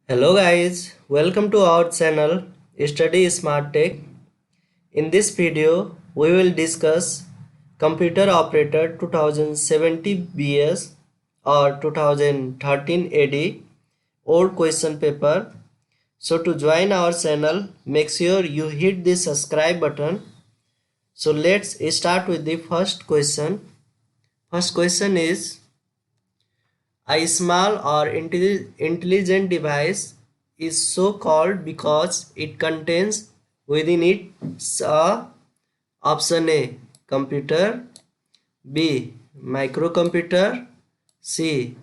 Hello guys, welcome to our channel Study Smart Tech. In this video, we will discuss Computer Operator 2070 BS or 2013 AD or question paper. So to join our channel, make sure you hit the subscribe button. So let's start with the first question. First question is, a small or intelligent device is so called because it contains within it a option A computer, B microcomputer, C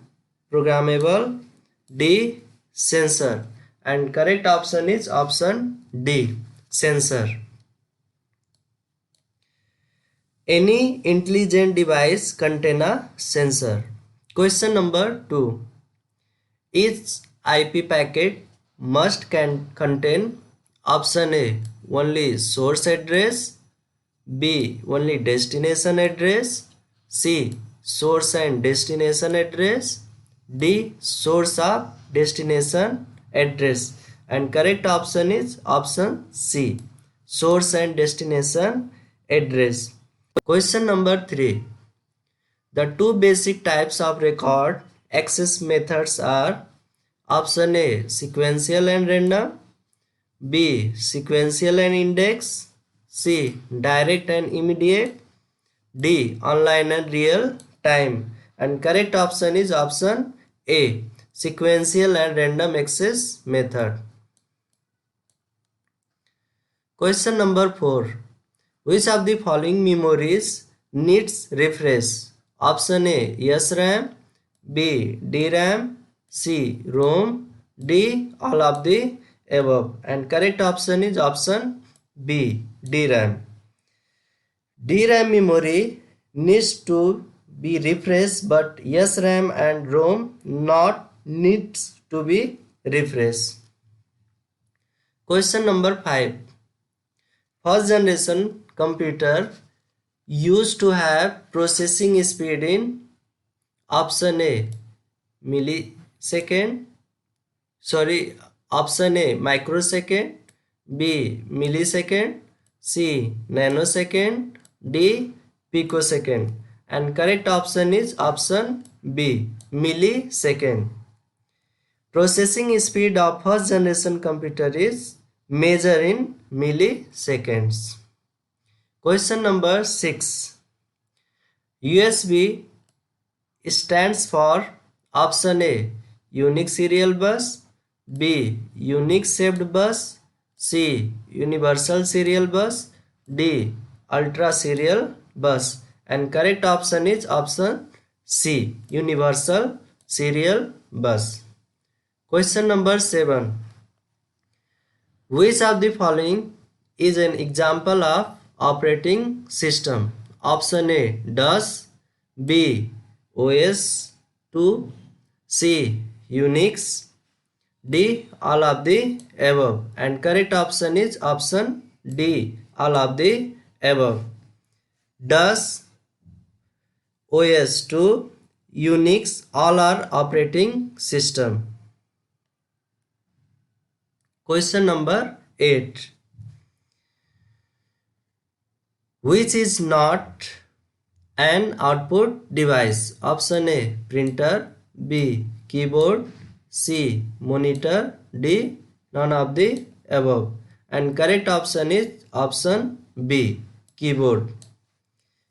programmable, D sensor, and correct option is option D sensor. Any intelligent device contain a sensor. Question number 2. Each IP packet must contain option A only source address, B only destination address, C source and destination address, D source of destination address, and correct option is option C source and destination address. Question number 3. The two basic types of record access methods are option A sequential and random, B sequential and index, C direct and immediate, D online and real time, and correct option is option A sequential and random access method. Question number 4. Which of the following memories needs refresh? Option A SRAM, B DRAM, C ROM, D all of the above, and correct option is option B DRAM. DRAM memory needs to be refreshed, but SRAM and ROM not needs to be refreshed. Question number 5. First generation computer used to have processing speed in option A option A microsecond, B millisecond, C nanosecond, D picosecond, and correct option is option B millisecond. Processing speed of first generation computer is measured in milliseconds. Question number 6. USB stands for option A unique serial bus, B unique shaped bus, C universal serial bus, D ultra serial bus, and correct option is option C universal serial bus. Question number 7. Which of the following is an example of operating system? Option A DOS, B OS2, C Unix, D all of the above, and correct option is option D all of the above. DOS, OS2, Unix all are operating system. Question number 8. Which is not an output device? Option A printer, B keyboard, C monitor, D none of the above, and correct option is option B keyboard.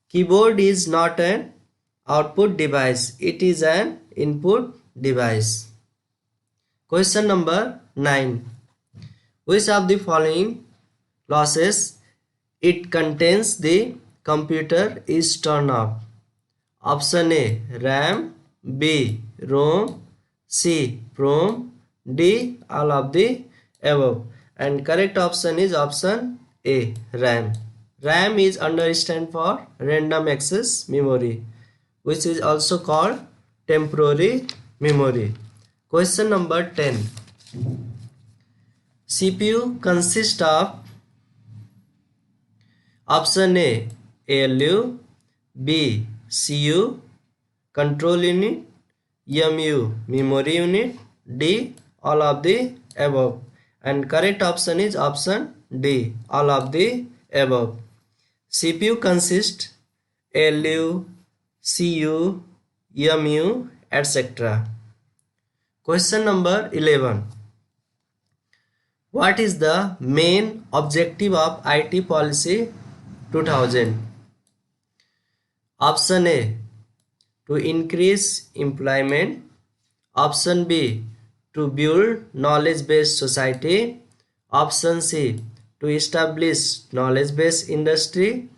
Keyboard is not an output device, it is an input device. Question number 9. Which of the following losses it contains the computer is turned off? Option A RAM, B ROM, C PROM, D all of the above, and correct option is option A RAM. RAM is understand for random access memory, which is also called temporary memory. Question number 10. CPU consists of option A ALU, B CU control unit, MU memory unit, D all of the above. And correct option is option D, all of the above. CPU consists ALU, CU, MU, etc. Question number 11. What is the main objective of IT policy 2000? Option A, to increase employment. Option B, to build knowledge-based society. Option C, to establish knowledge-based industry.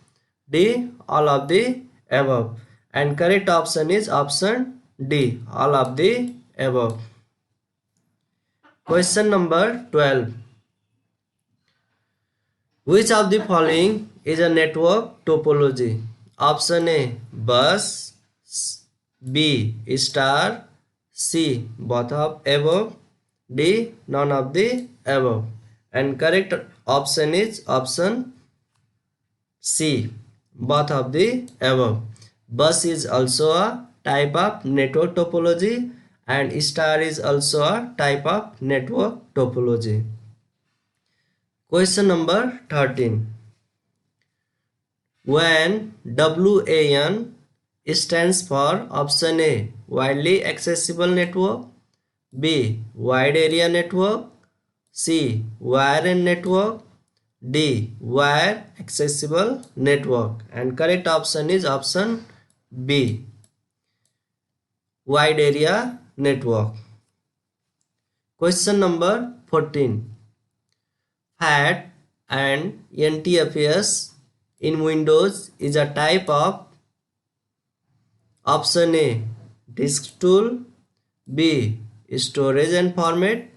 D, all of the above. And correct option is option D, all of the above. Question number 12. Which of the following is a network topology? Option A, bus. B, star. C, both of above. D, none of the above. And correct option is option C, both of the above. Bus is also a type of network topology and star is also a type of network topology. Question number 13. When WAN stands for option A, widely accessible network, B, wide area network, C, WAN network, D, wire accessible network. And correct option is option B, wide area network. Question number 14. FAT and NTFS in Windows is a type of option A, disk tool, B, storage and format,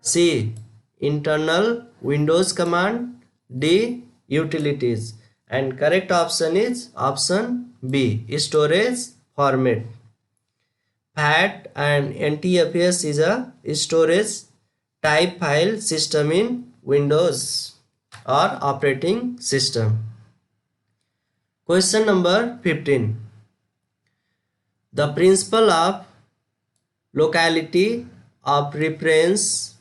C, internal Windows command, D, utilities. And correct option is option B, storage format. FAT and NTFS is a storage type file system in Windows or operating system. Question number 15. The principle of locality of reference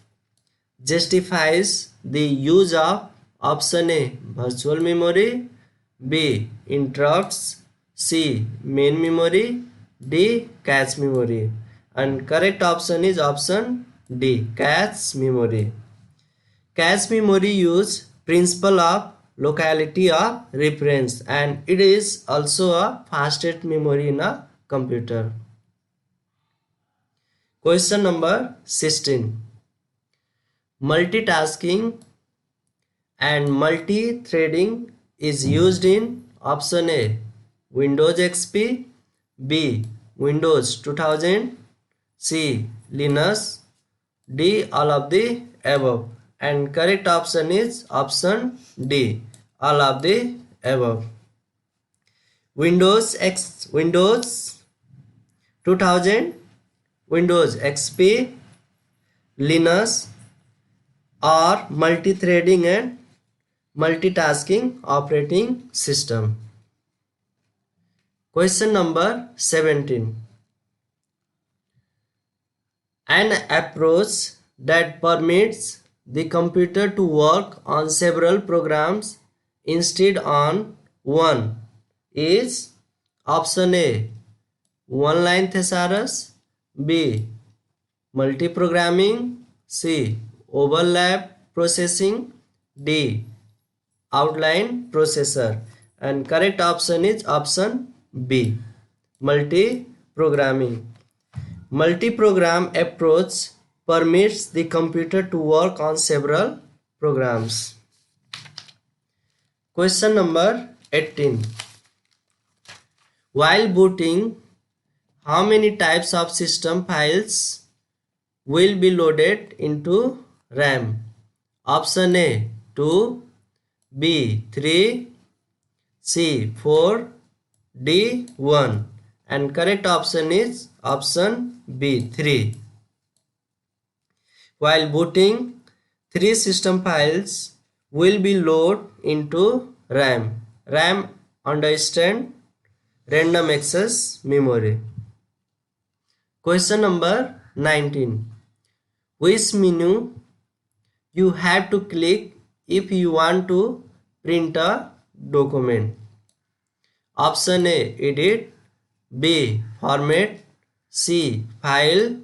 justifies the use of option A, virtual memory, B, interrupts, C, main memory, D, cache memory. And correct option is option D, cache memory. Cache memory use principle of locality of reference and it is also a fastest memory in a computer. Question number 16. Multitasking and multi-threading is used in option A, Windows XP, B, Windows 2000, C, Linux, D, all of the above. And correct option is option D, all of the above. Windows 2000, Windows XP, Linux are multi-threading and multitasking operating system. Question number 17. An approach that permits the computer to work on several programs instead on one is option A, one-line thesaurus, B, multiprogramming, C, overlap processing, D, outline processor. And correct option is option B, multiprogramming. Multi-program approach permits the computer to work on several programs. Question number 18. While booting, how many types of system files will be loaded into RAM? Option A, 2, B, 3, C, 4, D, 1. And correct option is option B, 3. While booting, 3 system files will be loaded into RAM. RAM understand random access memory. Question number 19. Which menu you have to click if you want to print a document? Option A, edit. B, format. C, file.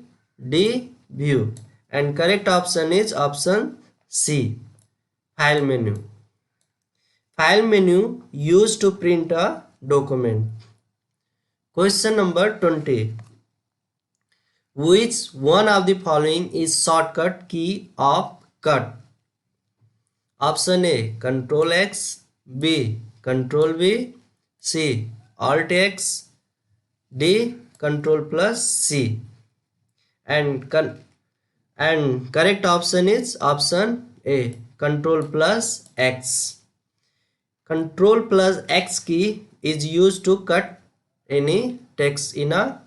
D, view. And correct option is option C, file menu. File menu used to print a document. Question number 20. Which one of the following is shortcut key of cut? Option A, Control X. B, Control V. C, Alt X. D, Control plus C. And correct option is option A, Control plus X. Control plus X key is used to cut any text in a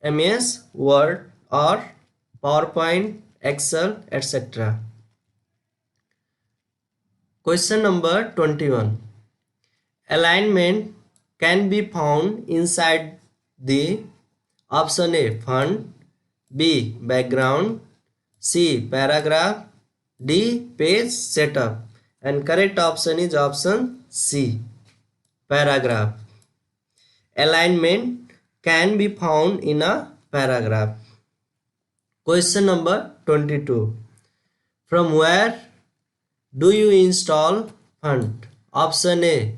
MS Word or PowerPoint, Excel, etc. Question number 21. Alignment can be found inside the option A, font. B, background. C, paragraph. D, page setup. And correct option is option C, paragraph. Alignment can be found in a paragraph. Question number 22. From where do you install font? Option A,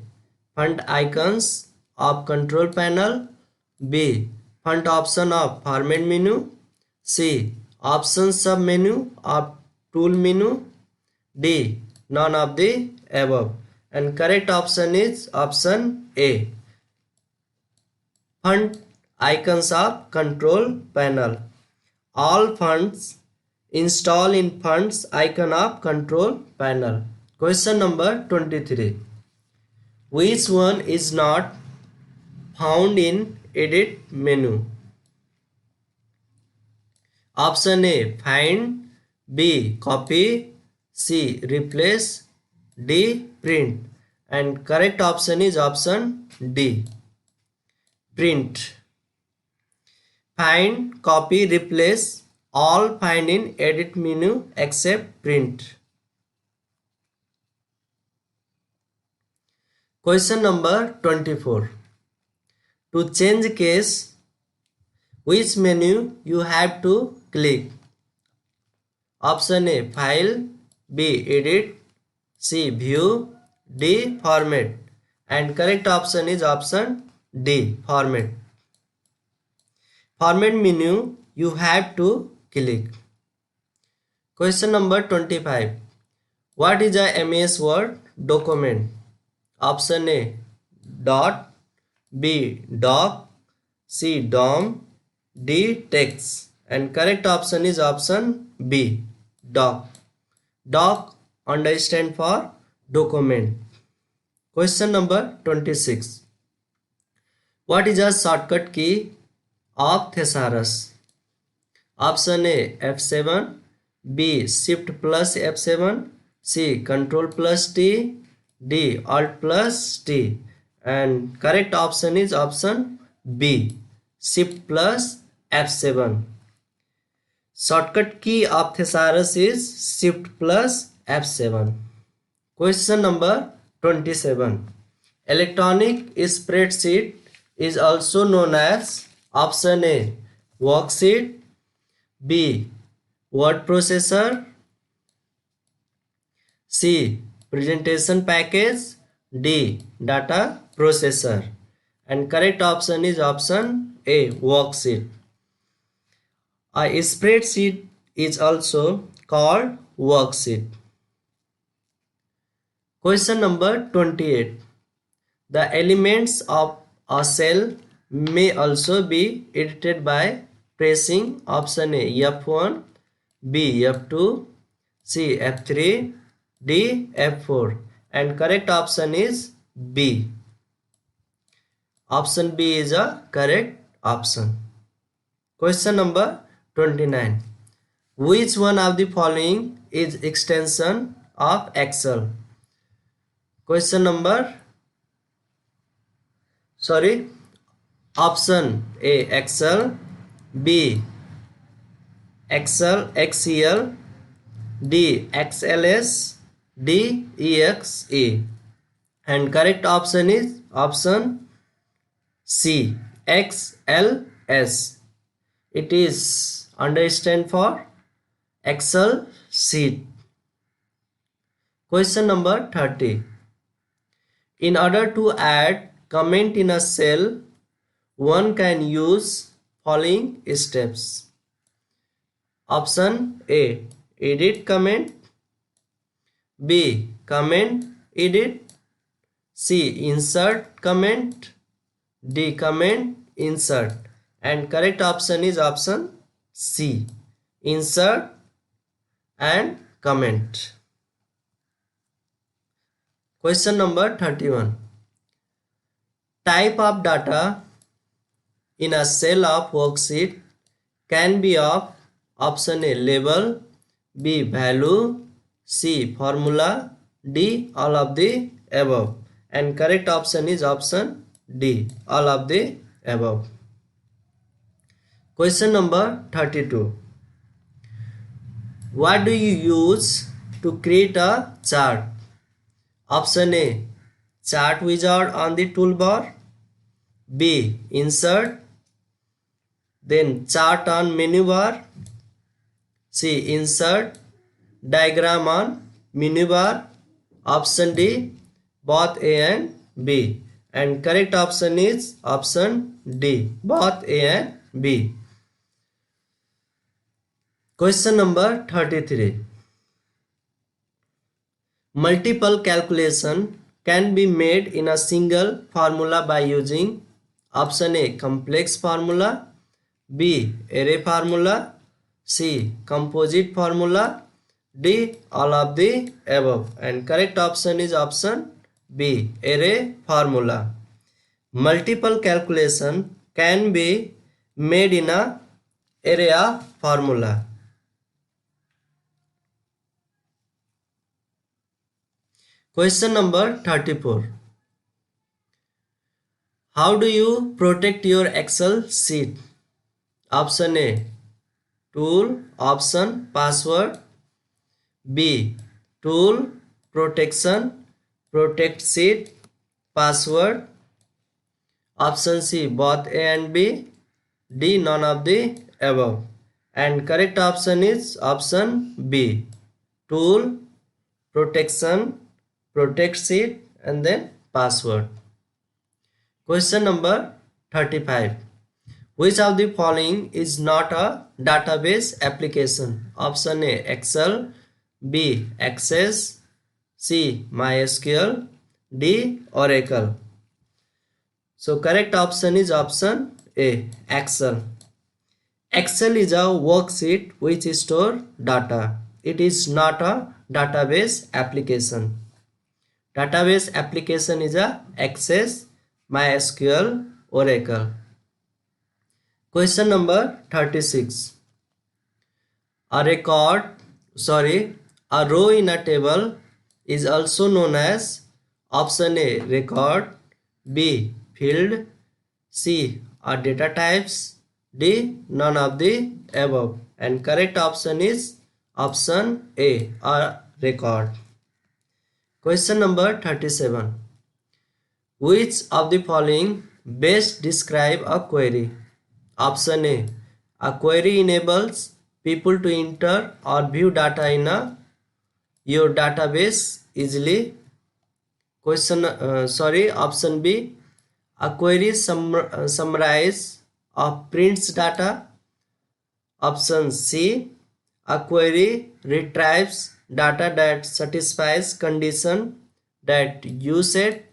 font icons of control panel. B, font option of format menu. C, option sub menu of tool menu. D, none of the above. And correct option is option A, font icons of control panel. All fonts install in fonts icon of control panel. Question number 23. Which one is not found in edit menu? Option A, find. B, copy. C, replace. D, print. And correct option is option D, print. Find, copy, replace all find in edit menu except print. Question number 24. To change case, which menu you have to click? Option A, file. B, edit. C, view. D, format. And correct option is option D, format. Format menu you have to click. Question number 25. What is a MS Word document? Option A, dot. B, doc. C, dom. D, text. And correct option is option B, doc. Doc understand for document. Question number 26. What is a shortcut key of thesaurus? Option A, F7. B, Shift plus F7. C, Control plus T. D, Alt plus T. And correct option is option B, Shift plus F7. Shortcut key of thesaurus is Shift plus F7. Question number 27. Electronic spreadsheet is also known as option A, worksheet. B, word processor. C, presentation package. D, data processor. And correct option is option A, worksheet. A spreadsheet is also called worksheet. Question number 28. The elements of a cell may also be edited by pressing option A, F1. B, F2. C, F3. D, F4. And correct option is B. Option B is a correct option. Question number 29. Which one of the following is extension of Excel? Question number, option A, Excel. B, XL, XCL, D, XLS, D, EXE. And correct option is option C, XLS. It is understand for Excel sheet. Question number 30. In order to add comment in a cell, one can use following steps. Option A, edit comment. B, comment edit. C, insert comment. D, comment insert. And correct option is option C, insert and comment. Question number 31. Type of data in a cell of worksheet can be of option A, label, B, value, C, formula, D, all of the above. And correct option is option D, all of the above. Question number 32. What do you use to create a chart? Option A, chart wizard on the toolbar. B, insert. Then chart on menu bar. C, insert diagram on menu bar. Option D, both A and B. And correct option is option D, both A and B. Question number 33. Multiple calculation can be made in a single formula by using option A, complex formula, B, array formula, C, composite formula, D, all of the above. And correct option is option B, array formula. Multiple calculation can be made in a array formula. Question number 34. How do you protect your Excel sheet? Option A, tool, option password. B, tool, protection, protect sheet, password. Option C, both A and B. D, none of the above. And correct option is option B, tool, protection, protect sheet, and then password. Question number 35. Which of the following is not a database application? Option A, Excel, B, Access, C, MySQL, D, Oracle. So correct option is option A, Excel. Excel is a worksheet which stores data. It is not a database application. Database application is a Access, MySQL, Oracle. Question number 36. A row in a table is also known as option A, record, B, field, C, data types, D, none of the above. And correct option is option A, record. Question number 37. Which of the following best describe a query? Option A query enables people to enter or view data in your database easily. Option B, a query summarize or prints data. Option C, a query retrieves data that satisfies condition that you set.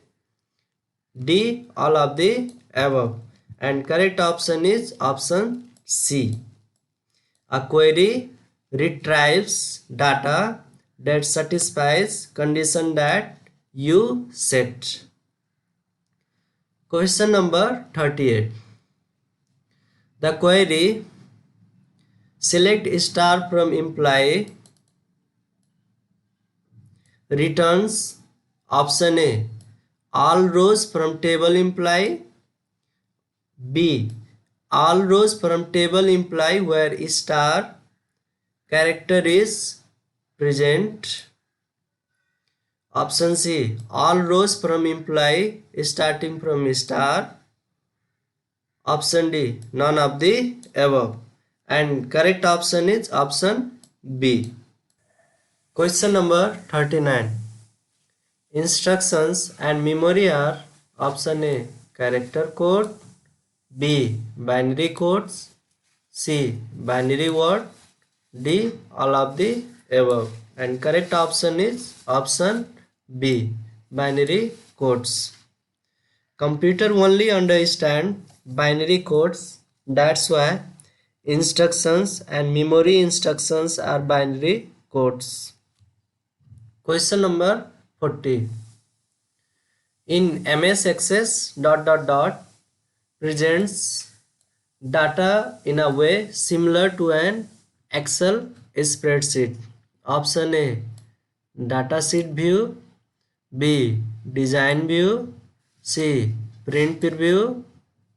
D, all of the above. And correct option is option C, a query retrieves data that satisfies condition that you set. Question number 38. The query select star from employee returns option A, all rows from table employee, B, all rows from table employee where star character is present. Option C, all rows from employee starting from star. Option D, none of the above. And correct option is option B. Question number 39. Instructions and memory are option A, character code, B, binary codes, C, binary word, D, all of the above. And correct option is option B, binary codes. Computer only understand binary codes. That's why instructions and memory instructions are binary codes. Question number 40. In MS Access presents data in a way similar to an Excel spreadsheet. Option A, datasheet view, B, design view, C, print preview,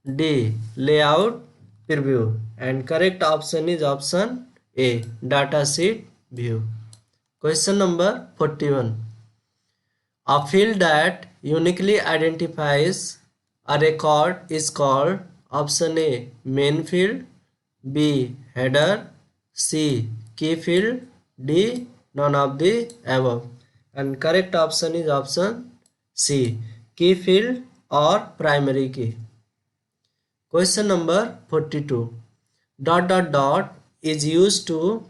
D, layout preview. And correct option is option A, datasheet view. Question number 41. A field that uniquely identifies a record is called option A, main field, B, header, C, key field, D, none of the above. And correct option is option C, key field or primary key. Question number 42. Is used to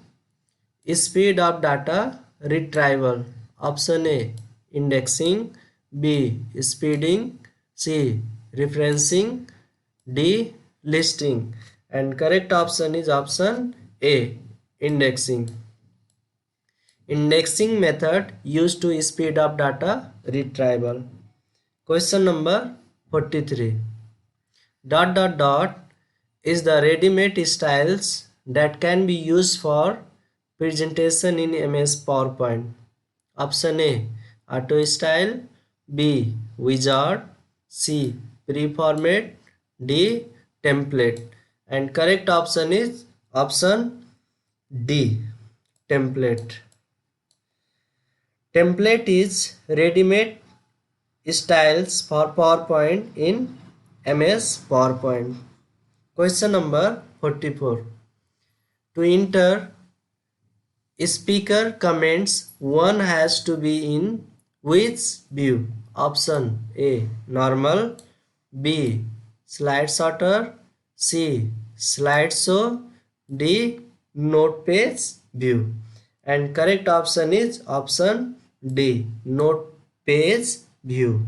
speed up data retrieval. Option A, indexing, B, speeding, C, referencing, D, listing. And correct option is option A, indexing. Indexing method used to speed up data retrieval. Question number 43. Is the ready-made styles that can be used for presentation in MS PowerPoint. Option A, auto style, B, wizard, C, pre-format, D, template. And correct option is option D, template. Template is ready-made styles for PowerPoint in MS PowerPoint. Question number 44. To enter speaker comments, one has to be in which view? Option A, normal, B, slide sorter, C, slideshow, D, note page view. And correct option is option D, note page view.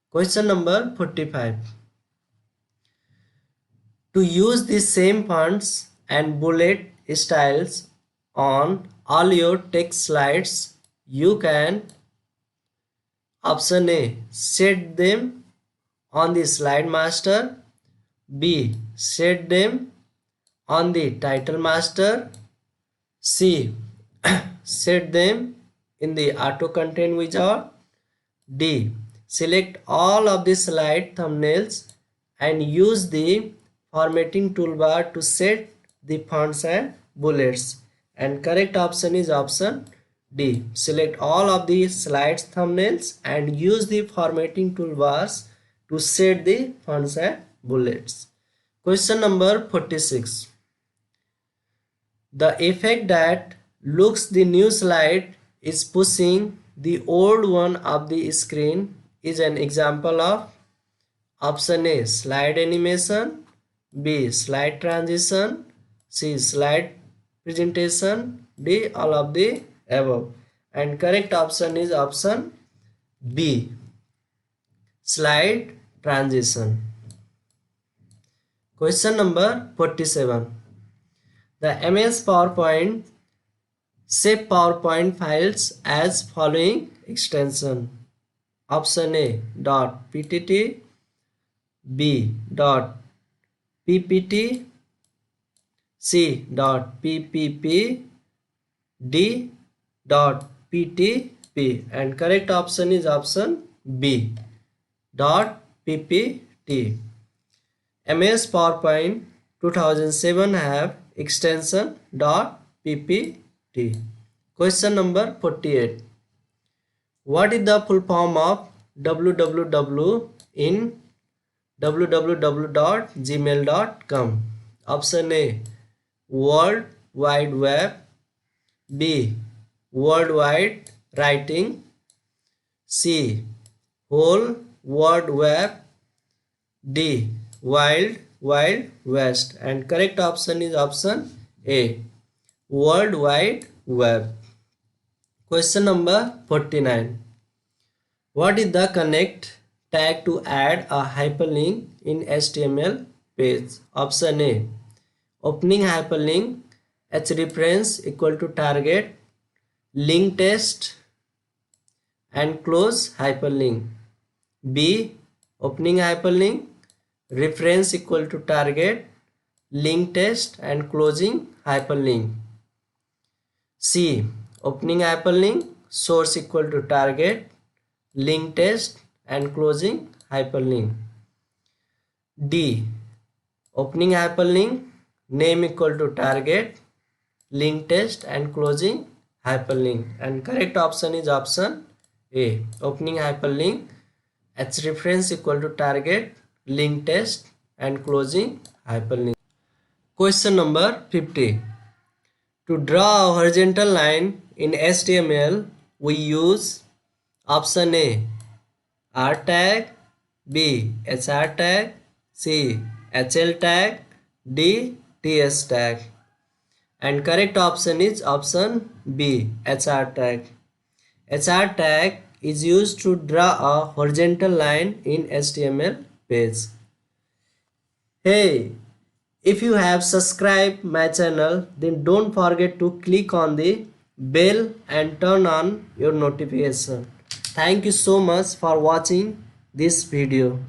Question number 45. To use the same fonts and bullet styles on all your text slides, you can option A, set them on the slide master, B, set them on the title master, C, set them in the auto content wizard, D, select all of the slide thumbnails and use the formatting toolbar to set the fonts and bullets. And correct option is option D, select all of the slides thumbnails and use the formatting toolbars to set the fonts and bullets. Question number 46. The effect that looks the new slide is pushing the old one up the screen is an example of option A, slide animation, B, slide transition, C, slide presentation, D, all of the above. And correct option is option B, slide transition. Question number 47. The MS PowerPoint save PowerPoint files as following extension. Option A, .ptt, B, .ppt, C, .ppp, D, .ptp. And correct option is option B, .ppt. MS PowerPoint 2007 have extension PPT. Question number 48. What is the full form of www in www.gmail.com? Option A, World Wide Web. B, World Wide Writing. C, Whole World Web. D, Wild Wild West. And correct option is option A, World Wide Web. Question number 49. What is the connect tag to add a hyperlink in HTML page? Option A, opening hyperlink, href equal to target, link test and close hyperlink. B, opening hyperlink, reference equal to target, link test and closing hyperlink. C, opening hyperlink, source equal to target, link test and closing hyperlink. D, opening hyperlink, name equal to target, link test and closing hyperlink. And correct option is option A, opening hyperlink, href equal to target, link test and closing hyperlink. Question number 50. To draw a horizontal line in HTML, we use option A, R tag, B, HR tag, C, HL tag, D, TS tag. And correct option is option B, HR tag. HR tag is used to draw a horizontal line in HTML page. Hey, if you have subscribed my channel, then don't forget to click on the bell and turn on your notification. Thank you so much for watching this video.